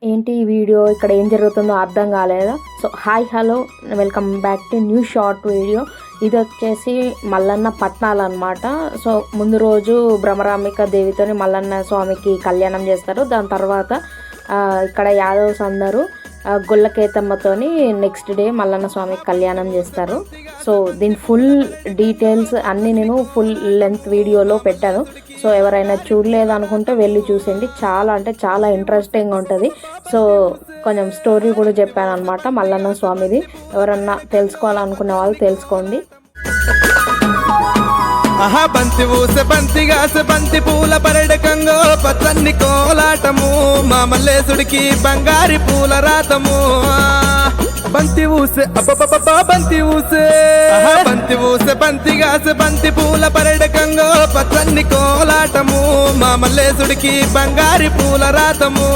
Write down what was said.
ఏంటి ఈ వీడియో ఇక్కడ ఏం జరుగుతుందో అర్థం కాలేదా? So hi hello welcome back to new short video. ఇది వచ్చేసి మల్లన్న పట్నాలు అనమాట. సో ముందు రోజు భ్రమరాంబిక దేవితోని మల్లన్న స్వామికి కళ్యాణం చేస్తారు. దాని తర్వాత ఇక్కడ యాదవ్స్ అందరూ గొల్లకేతమ్మతోని నెక్స్ట్ డే మల్లన్న స్వామికి కళ్యాణం చేస్తారు. సో దీని ఫుల్ డీటెయిల్స్ అన్నీ నేను ఫుల్ లెంత్ వీడియోలో పెట్టాను. సో ఎవరైనా చూడలేదు అనుకుంటే వెళ్ళి చూసేయండి. చాలా అంటే చాలా ఇంట్రెస్టింగ్ ఉంటుంది. సో కొంచెం స్టోరీ కూడా చెప్పాను అనమాట మల్లన్న స్వామిది. ఎవరన్నా తెలుసుకోవాలనుకునే వాళ్ళు తెలుసుకోండి. ఆహా బంతి ఊసె బంతిగాసె బంతి పూల పరడకంగో పచ్చన్ని కోలాటము మా మల్లేశుడికి బంగారి పూల రాతము. బంతి ఊసె అబ్బబ్బబ్బా బంతి ఊసే బంతి ఊసె బంతిగాసె బంతి పూల పరడకంగో పచ్చన్ని కోలాటము మా మల్లేశుడికి బంగారి పూల రాతము.